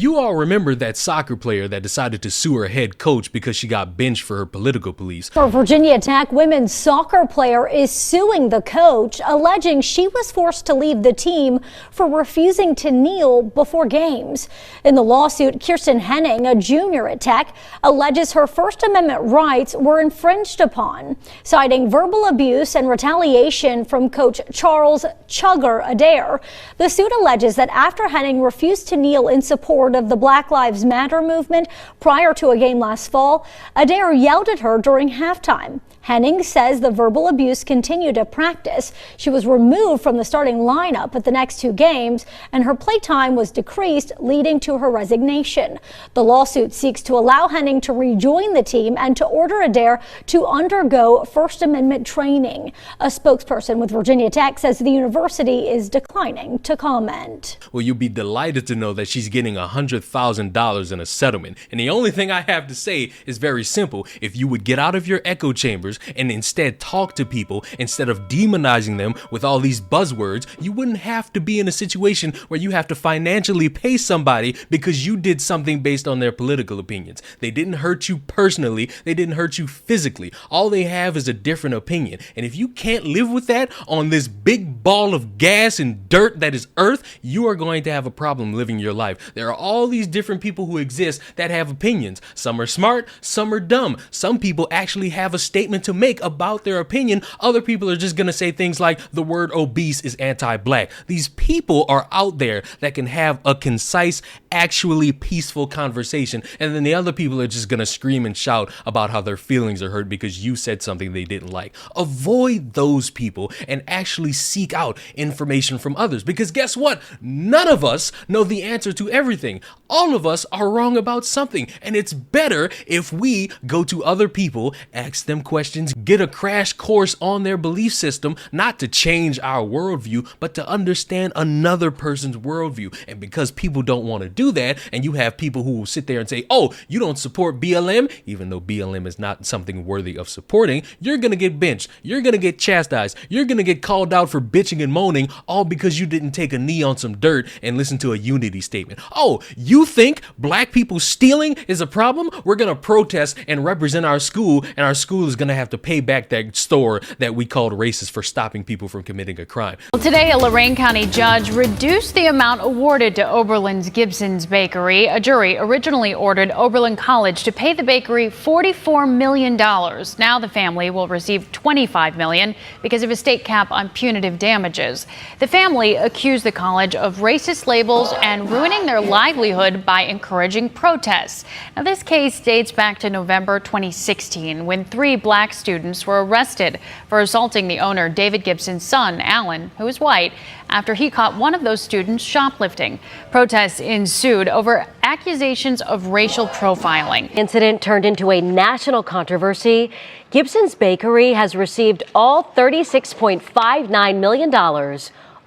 You all remember that soccer player that decided to sue her head coach because she got benched for her political beliefs. A Virginia Tech women's soccer player is suing the coach, alleging she was forced to leave the team for refusing to kneel before games. In the lawsuit, Kirsten Henning, a junior at Tech, alleges her First Amendment rights were infringed upon, citing verbal abuse and retaliation from coach Charles "Chugger" Adair. The suit alleges that after Henning refused to kneel in support of the Black Lives Matter movement prior to a game last fall, Adair yelled at her during halftime. Henning says the verbal abuse continued at practice. She was removed from the starting lineup at the next two games, and her playtime was decreased, leading to her resignation. The lawsuit seeks to allow Henning to rejoin the team and to order Adair to undergo First Amendment training. A spokesperson with Virginia Tech says the university is declining to comment. Well, you'll be delighted to know that she's getting $100,000 in a settlement. And the only thing I have to say is very simple. If you would get out of your echo chambers and instead talk to people instead of demonizing them with all these buzzwords, you wouldn't have to be in a situation where you have to financially pay somebody because you did something based on their political opinions. They didn't hurt you personally. They didn't hurt you physically. All they have is a different opinion. And if you can't live with that on this big ball of gas and dirt that is Earth, you are going to have a problem living your life. There are all these different people who exist that have opinions. Some are smart, some are dumb. Some people actually have a statement to make about their opinion. Other people are just going to say things like the word obese is anti-black. These people are out there that can have a concise, actually peaceful conversation. And then the other people are just going to scream and shout about how their feelings are hurt because you said something they didn't like. Avoid those people and actually seek out information from others, because guess what? None of us know the answer to everything. All of us are wrong about something, and it's better if we go to other people, ask them questions, get a crash course on their belief system, not to change our worldview, but to understand another person's worldview. And because people don't want to do that, and you have people who will sit there and say, oh, you don't support BLM, even though BLM is not something worthy of supporting, you're going to get benched, you're going to get chastised, you're going to get called out for bitching and moaning, all because you didn't take a knee on some dirt and listen to a unity statement. Oh, you think black people stealing is a problem? We're going to protest and represent our school, and our school is going to have to pay back that store that we called racist for stopping people from committing a crime. Well, today, a Lorain County judge reduced the amount awarded to Oberlin's Gibson's Bakery. A jury originally ordered Oberlin College to pay the bakery $44 million. Now the family will receive $25 million because of a state cap on punitive damages. The family accused the college of racist labels and ruining their livelihood by encouraging protests. Now, this case dates back to November 2016, when 3 black students were arrested for assaulting the owner, David Gibson's son, Alan, who is white, after he caught one of those students shoplifting. Protests ensued over accusations of racial profiling. Incident turned into a national controversy. Gibson's Bakery has received all $36.59 million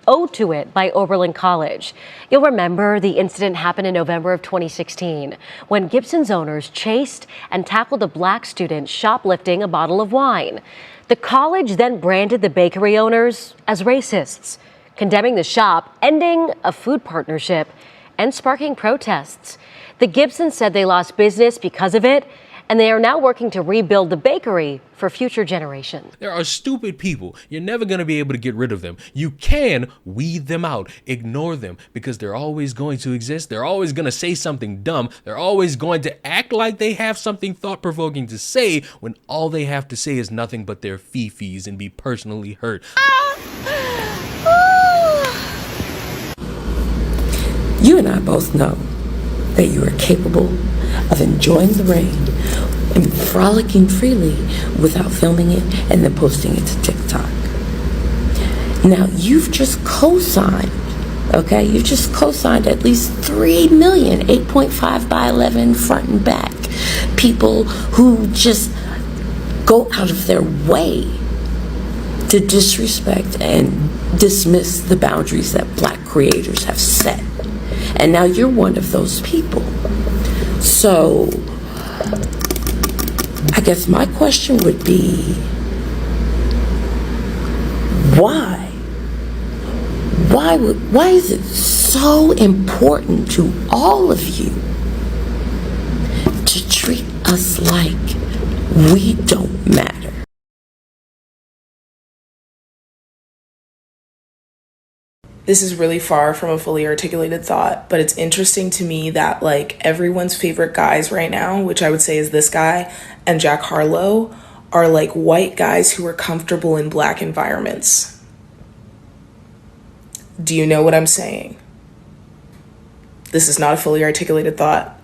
owed to it by Oberlin College. You'll remember the incident happened in November of 2016 when Gibson's owners chased and tackled a black student shoplifting a bottle of wine. The college then branded the bakery owners as racists, condemning the shop, ending a food partnership, and sparking protests. The Gibsons said they lost business because of it, and they are now working to rebuild the bakery for future generations. There are stupid people. You're never going to be able to get rid of them. You can weed them out, ignore them, because they're always going to exist. They're always going to say something dumb. They're always going to act like they have something thought-provoking to say when all they have to say is nothing but their fee-fees and be personally hurt. You and I both know that you are capable of enjoying the rain and frolicking freely without filming it and then posting it to TikTok. Now, you've just co-signed, okay? You've just co-signed at least 3 million, 8.5 by 11 front and back people who just go out of their way to disrespect and dismiss the boundaries that black creators have set. And now you're one of those people. So I guess my question would be, why? Why is it so important to all of you to treat us like we don't matter. This is really far from a fully articulated thought, but it's interesting to me that like everyone's favorite guys right now, which I would say is this guy and Jack Harlow, are like white guys who are comfortable in black environments. Do you know what I'm saying? This is not a fully articulated thought,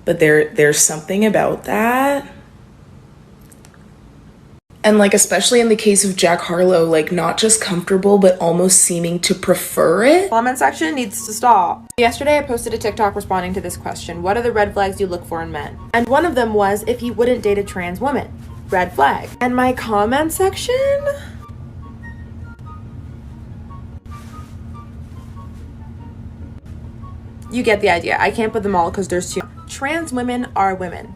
but there's something about that. And like, especially in the case of Jack Harlow, like not just comfortable, but almost seeming to prefer it. Comment section needs to stop. Yesterday I posted a TikTok responding to this question: what are the red flags you look for in men? And one of them was if he wouldn't date a trans woman. Red flag. And my comment section? You get the idea. I can't put them all because there's two. Trans women are women.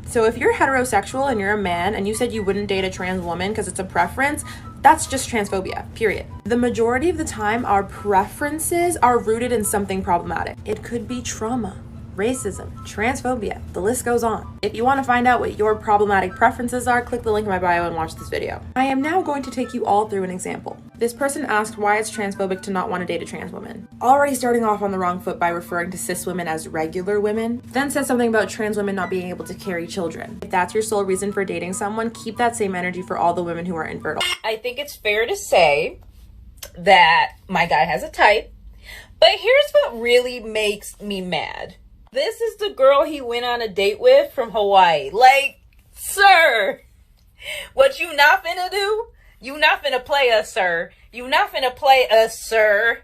So if you're heterosexual and you're a man and you said you wouldn't date a trans woman because it's a preference, that's just transphobia, period. The majority of the time, our preferences are rooted in something problematic. It could be trauma, racism, transphobia, the list goes on. If you want to find out what your problematic preferences are, click the link in my bio and watch this video. I am now going to take you all through an example. This person asked why it's transphobic to not want to date a trans woman. Already starting off on the wrong foot by referring to cis women as regular women, then says something about trans women not being able to carry children. If that's your sole reason for dating someone, keep that same energy for all the women who are infertile. I think it's fair to say that my guy has a type, but here's what really makes me mad. This is the girl he went on a date with from Hawaii. Like, sir, what you not finna do? You not finna play us, sir. You not finna play us, sir.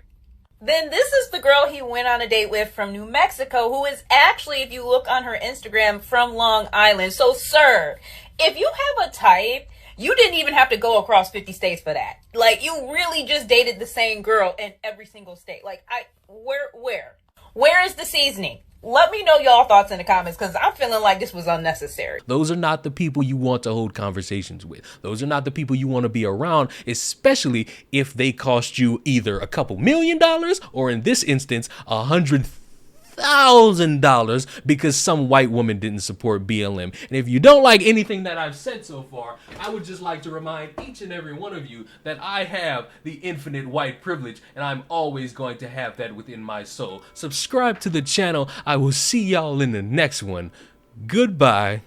Then this is the girl he went on a date with from New Mexico, who is actually, if you look on her Instagram, from Long Island. So, sir, if you have a type, you didn't even have to go across 50 states for that. Like, you really just dated the same girl in every single state. Like, where is the seasoning? Let me know y'all thoughts in the comments, because I'm feeling like this was unnecessary. Those are not the people you want to hold conversations with. Those are not the people you want to be around, especially if they cost you either a couple $1 million or, in this instance, $100,000 because some white woman didn't support BLM. And if you don't like anything that I've said so far, I would just like to remind each and every one of you that I have the infinite white privilege, and I'm always going to have that within my soul. Subscribe to the channel. I will see y'all in the next one. Goodbye.